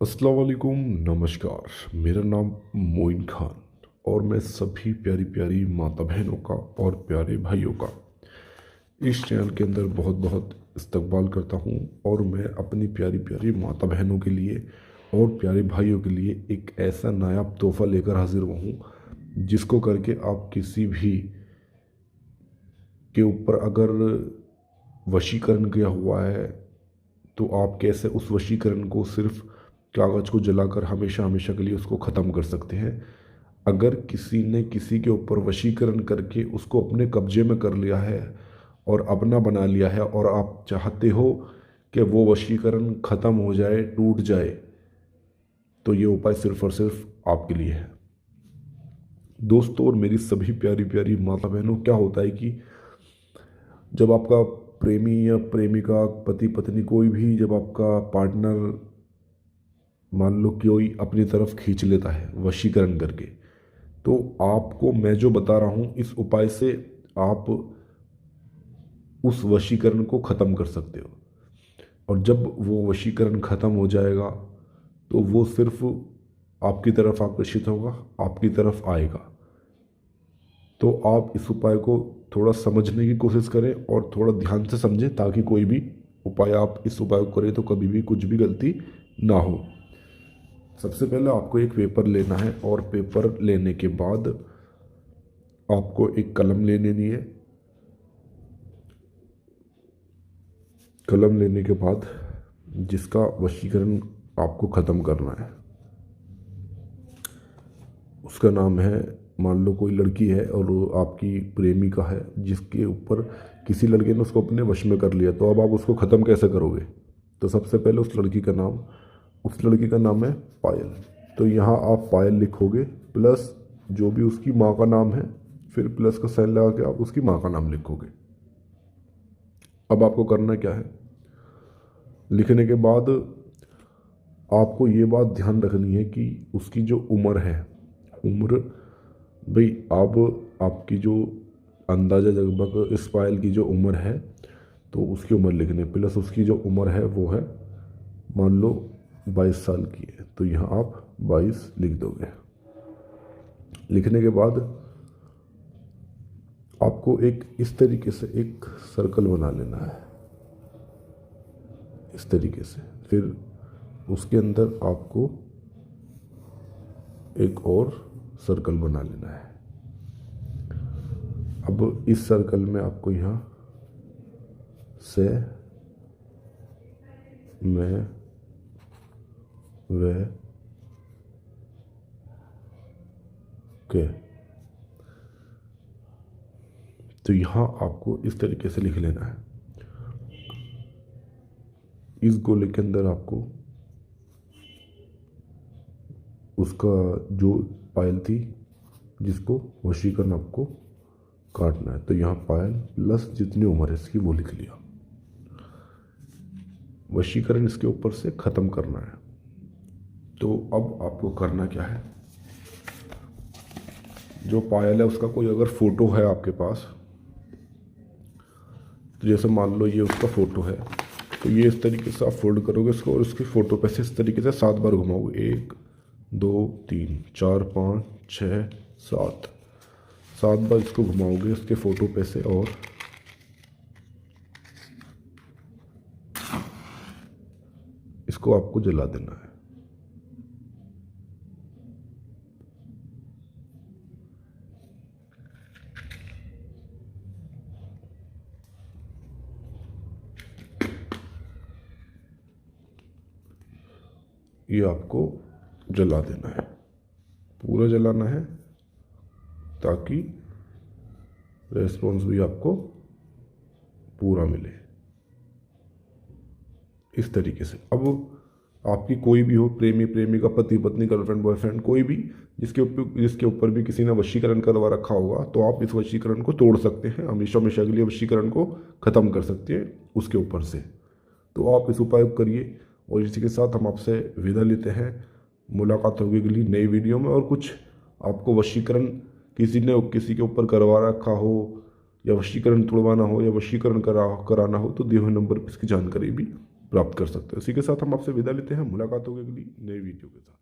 अस्सलाम वालेकुम, नमस्कार। मेरा नाम मोइन खान और मैं सभी प्यारी प्यारी माता बहनों का और प्यारे भाइयों का इस चैनल के अंदर बहुत बहुत इस्तकबाल करता हूँ। और मैं अपनी प्यारी प्यारी माता बहनों के लिए और प्यारे भाइयों के लिए एक ऐसा नायाब तोहफ़ा लेकर हाजिर हुआ हूँ जिसको करके आप किसी भी के ऊपर अगर वशीकरण किया हुआ है तो आप कैसे उस वशीकरण को सिर्फ कागज़ को जलाकर हमेशा हमेशा के लिए उसको ख़त्म कर सकते हैं। अगर किसी ने किसी के ऊपर वशीकरण करके उसको अपने कब्जे में कर लिया है और अपना बना लिया है और आप चाहते हो कि वो वशीकरण ख़त्म हो जाए, टूट जाए, तो ये उपाय सिर्फ़ और सिर्फ आपके लिए है। दोस्तों और मेरी सभी प्यारी प्यारी माता बहनों, क्या होता है कि जब आपका प्रेमी या प्रेमिका, पति पत्नी, कोई भी जब आपका पार्टनर मान लो कोई अपनी तरफ खींच लेता है वशीकरण करके, तो आपको मैं जो बता रहा हूँ इस उपाय से आप उस वशीकरण को ख़त्म कर सकते हो। और जब वो वशीकरण ख़त्म हो जाएगा तो वो सिर्फ आपकी तरफ आकर्षित होगा, आपकी तरफ आएगा। तो आप इस उपाय को थोड़ा समझने की कोशिश करें और थोड़ा ध्यान से समझें ताकि कोई भी उपाय, आप इस उपाय को करें तो कभी भी कुछ भी गलती ना हो। सबसे पहले आपको एक पेपर लेना है और पेपर लेने के बाद आपको एक कलम ले लेनी है। कलम लेने के बाद जिसका वशीकरण आपको ख़त्म करना है उसका नाम है, मान लो कोई लड़की है और वो आपकी प्रेमिका है जिसके ऊपर किसी लड़के ने उसको अपने वश में कर लिया, तो अब आप उसको ख़त्म कैसे करोगे? तो सबसे पहले उस लड़की का नाम है पायल। तो यहाँ आप पायल लिखोगे प्लस जो भी उसकी माँ का नाम है, फिर प्लस का साइन लगा के आप उसकी माँ का नाम लिखोगे। अब आपको करना क्या है, लिखने के बाद आपको ये बात ध्यान रखनी है कि उसकी जो उम्र है, उम्र भाई अब आपकी जो अंदाज़ा लगभग इस पायल की जो उम्र है तो उसकी उम्र लिखनी है, प्लस उसकी जो उम्र है वो है मान लो 22 साल की है, तो यहाँ आप 22 लिख दोगे। लिखने के बाद आपको एक इस तरीके से एक सर्कल बना लेना है, इस तरीके से। फिर उसके अंदर आपको एक और सर्कल बना लेना है। अब इस सर्कल में आपको यहाँ से, मैं, वह, के, तो यहाँ आपको इस तरीके से लिख लेना है। इस गोले के अंदर आपको उसका जो पायल थी जिसको वशीकरण आपको काटना है, तो यहाँ पायल प्लस जितनी उम्र है इसकी वो लिख लिया। वशीकरण इसके ऊपर से ख़त्म करना है। तो अब आपको करना क्या है, जो पायल है उसका कोई अगर फ़ोटो है आपके पास, तो जैसे मान लो ये उसका फ़ोटो है, तो ये इस तरीके से आप फोल्ड करोगे इसको और उसकी फ़ोटो पे से इस तरीके से 7 बार घुमाओगे। 1 2 3 4 5 6 7 बार इसको घुमाओगे उसके फ़ोटो पे से, और इसको आपको जला देना है। ये आपको जला देना है, पूरा जलाना है ताकि रेस्पॉन्स भी आपको पूरा मिले। इस तरीके से अब आपकी कोई भी हो, प्रेमी प्रेमिका, पति पत्नी, गर्लफ्रेंड बॉयफ्रेंड, कोई भी जिसके ऊपर भी किसी ने वशीकरण करवा रखा होगा, तो आप इस वशीकरण को तोड़ सकते हैं, हमेशा हमेशा के लिए वशीकरण को ख़त्म कर सकते हैं उसके ऊपर से। तो आप इस उपाय को करिए और इसी के साथ हम आपसे विदा लेते हैं। मुलाकात होगी अगली नई वीडियो में। और कुछ आपको वशीकरण किसी ने किसी के ऊपर करवा रखा हो या वशीकरण तोड़वाना हो या वशीकरण कराना हो तो दिए हुए नंबर पर इसकी जानकारी भी प्राप्त कर सकते हैं। इसी के साथ हम आपसे विदा लेते हैं, मुलाकात होगी अगली नई वीडियो के साथ।